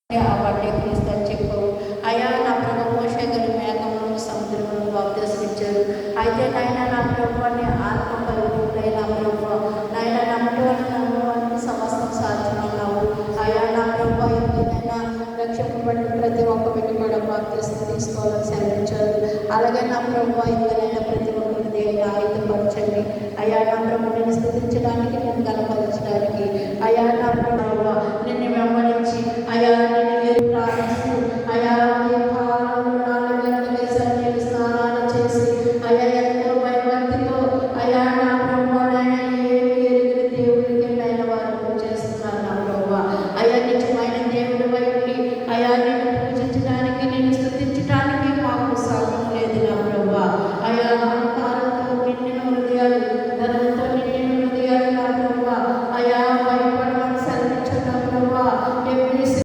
ఆ బట్టే క్రీస్తు అని చెప్పావు. అయ్యా నా ప్రభు మోషే గారు మేఘంలో సముద్రంలో బాప్తిస్మిచ్చారు. అయితే నాయన నా ప్రభుని ఆత్మ పరిపూర్ణుడై నా ప్రభు నాయన నమ్మటానికి సమస్తం సాధ్యమన్నావు. అయ్యా నా ప్రభు ఎందుకైనా రక్షింపబడిన ప్రతి ఒక్క వ్యక్తి కూడా బాప్తిస్మం తీసుకోవాలని సెలవించారు. అలాగే నా ప్రభు ఎందుకైనా ప్రతి